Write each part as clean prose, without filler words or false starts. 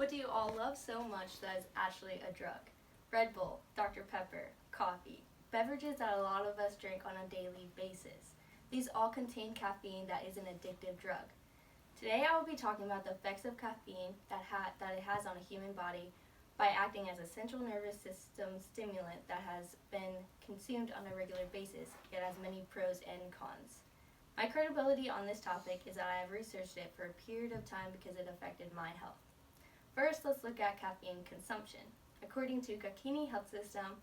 What do you all love so much that is actually a drug? Red Bull, Dr. Pepper, coffee, beverages that a lot of us drink on a daily basis. These all contain caffeine that is an addictive drug. Today I will be talking about the effects of caffeine that it has on a human body by acting as a central nervous system stimulant that has been consumed on a regular basis. It has many pros and cons. My credibility on this topic is that I have researched it for a period of time because it affected my health. First, let's look at caffeine consumption. According to Caffeine Health System,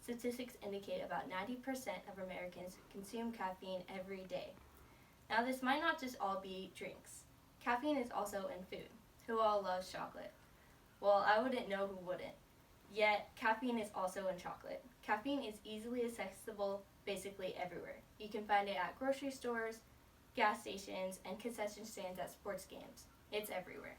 statistics indicate about 90% of Americans consume caffeine every day. Now, this might not just all be drinks. Caffeine is also in food. Who all loves chocolate? Well, I wouldn't know who wouldn't. Yet, caffeine is also in chocolate. Caffeine is easily accessible basically everywhere. You can find it at grocery stores, gas stations, and concession stands at sports games. It's everywhere.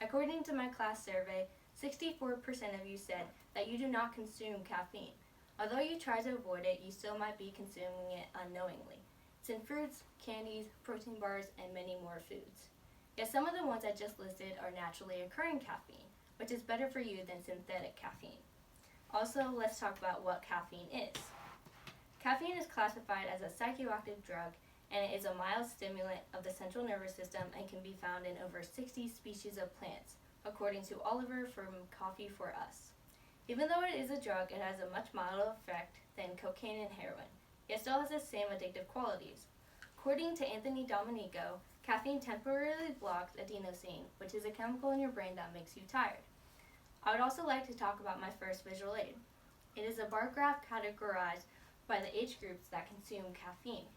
According to my class survey, 64% of you said that you do not consume caffeine. Although you try to avoid it, you still might be consuming it unknowingly. It's in fruits, candies, protein bars, and many more foods. Yet some of the ones I just listed are naturally occurring caffeine, which is better for you than synthetic caffeine. Also, let's talk about what caffeine is. Caffeine is classified as a psychoactive drug, and it is a mild stimulant of the central nervous system and can be found in over 60 species of plants, according to Oliver from Coffee for Us. Even though it is a drug, it has a much milder effect than cocaine and heroin, yet still has the same addictive qualities. According to Anthony Domenico, caffeine temporarily blocks adenosine, which is a chemical in your brain that makes you tired. I would also like to talk about my first visual aid. It is a bar graph categorized by the age groups that consume caffeine.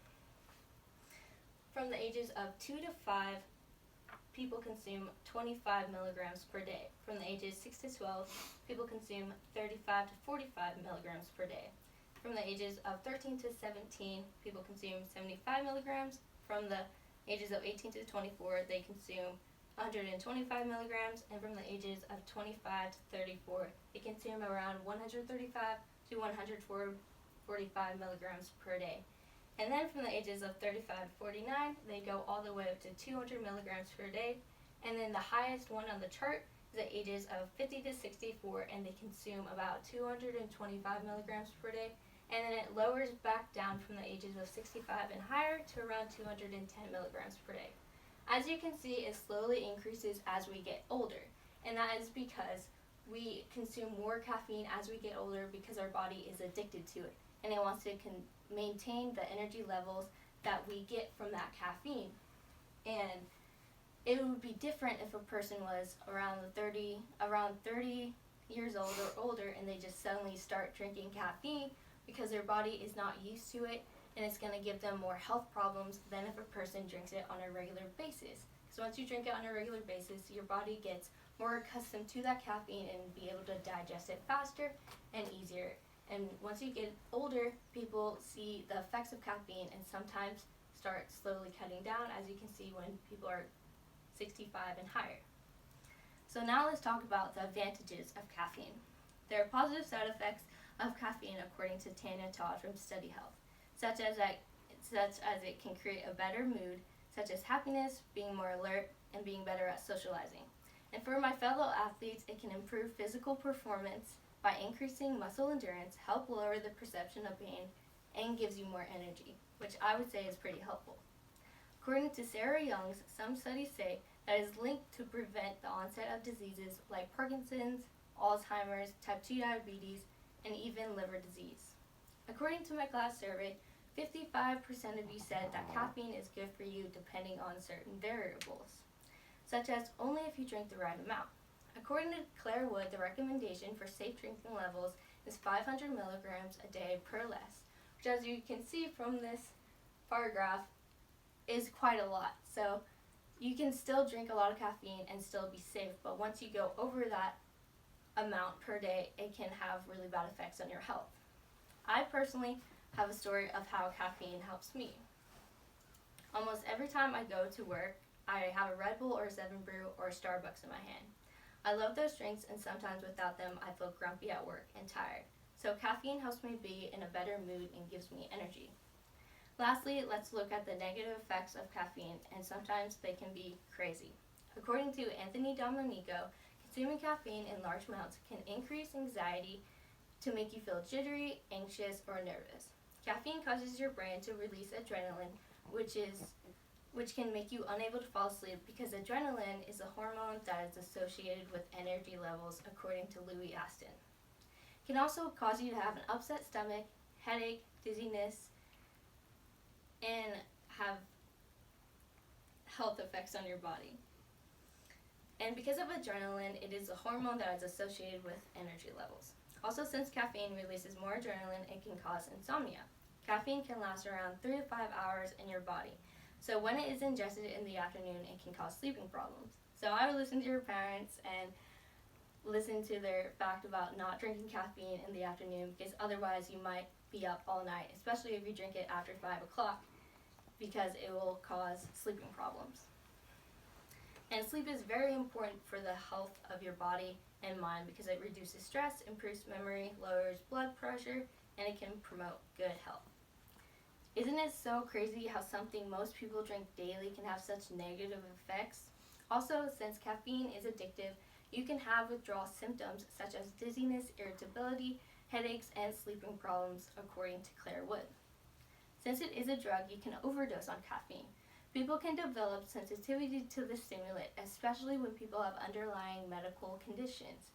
From the ages of 2 to 5, people consume 25 milligrams per day. From the ages 6 to 12, people consume 35 to 45 milligrams per day. From the ages of 13 to 17, people consume 75 milligrams. From the ages of 18 to 24, they consume 125 milligrams. And from the ages of 25 to 34, they consume around 135 to 145 milligrams per day. And then from the ages of 35 to 49, they go all the way up to 200 milligrams per day. And then the highest one on the chart is the ages of 50 to 64, and they consume about 225 milligrams per day. And then it lowers back down from the ages of 65 and higher to around 210 milligrams per day. As you can see, it slowly increases as we get older. And that is because we consume more caffeine as we get older because our body is addicted to it. And it wants to maintain the energy levels that we get from that caffeine. And it would be different if a person was around 30 years old or older and they just suddenly start drinking caffeine because their body is not used to it, and it's going to give them more health problems than if a person drinks it on a regular basis. Because once you drink it on a regular basis, your body gets more accustomed to that caffeine and be able to digest it faster and easier. And once you get older, people see the effects of caffeine and sometimes start slowly cutting down, as you can see when people are 65 and higher. So now let's talk about the advantages of caffeine. There are positive side effects of caffeine according to Tanya Todd from Study Health, such as it can create a better mood, such as happiness, being more alert, and being better at socializing. And for my fellow athletes, it can improve physical performance by increasing muscle endurance, help lower the perception of pain, and gives you more energy, which I would say is pretty helpful. According to Sarah Young's, some studies say that it is linked to prevent the onset of diseases like Parkinson's, Alzheimer's, type 2 diabetes, and even liver disease. According to my class survey, 55% of you said that caffeine is good for you depending on certain variables, such as only if you drink the right amount. According to Claire Wood, the recommendation for safe drinking levels is 500 milligrams a day per less, which, as you can see from this bar graph, is quite a lot. So you can still drink a lot of caffeine and still be safe, but once you go over that amount per day, it can have really bad effects on your health. I personally have a story of how caffeine helps me. Almost every time I go to work, I have a Red Bull or a 7 Brew or a Starbucks in my hand. I love those drinks, and sometimes without them I feel grumpy at work and tired. So caffeine helps me be in a better mood and gives me energy. Lastly, let's look at the negative effects of caffeine, and sometimes they can be crazy. According to Anthony Domenico, Consuming caffeine in large amounts can increase anxiety to make you feel jittery, anxious, or nervous. Caffeine causes your brain to release adrenaline, which can make you unable to fall asleep because adrenaline is a hormone that is associated with energy levels, according to Louis Aston. It can also cause you to have an upset stomach, headache, dizziness, and have health effects on your body. And because of adrenaline, it is a hormone that is associated with energy levels. Also, since caffeine releases more adrenaline, it can cause insomnia. Caffeine can last around 3 to 5 hours in your body. So when it is ingested in the afternoon, it can cause sleeping problems. So I would listen to your parents and listen to their fact about not drinking caffeine in the afternoon, because otherwise you might be up all night, especially if you drink it after 5 o'clock, because it will cause sleeping problems. And sleep is very important for the health of your body and mind because it reduces stress, improves memory, lowers blood pressure, and it can promote good health. Isn't it so crazy how something most people drink daily can have such negative effects? Also, since caffeine is addictive, you can have withdrawal symptoms such as dizziness, irritability, headaches, and sleeping problems, according to Claire Wood. Since it is a drug, you can overdose on caffeine. People can develop sensitivity to the stimulant, especially when people have underlying medical conditions,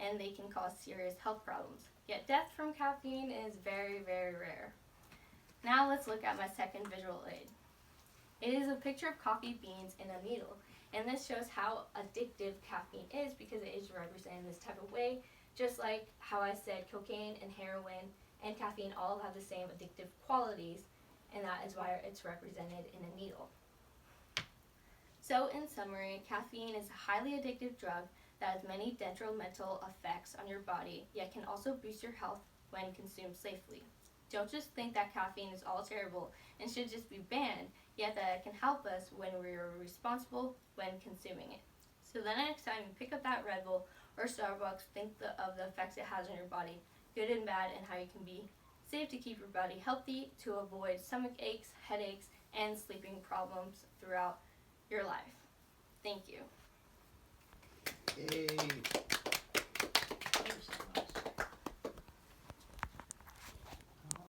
and they can cause serious health problems. Yet death from caffeine is very, very rare. Now let's look at my second visual aid. It is a picture of coffee beans and a needle, and this shows how addictive caffeine is because it is represented in this type of way, just like how I said cocaine and heroin and caffeine all have the same addictive qualities, and that is why it's represented in a needle. So in summary, caffeine is a highly addictive drug that has many detrimental effects on your body, yet can also boost your health when consumed safely. Don't just think that caffeine is all terrible and should just be banned, yet that it can help us when we are responsible when consuming it. So the next time you pick up that Red Bull or Starbucks, think of the effects it has on your body, good and bad, and how you can be safe to keep your body healthy to avoid stomach aches, headaches, and sleeping problems throughout your life. Thank you. Yay. Thank you so much.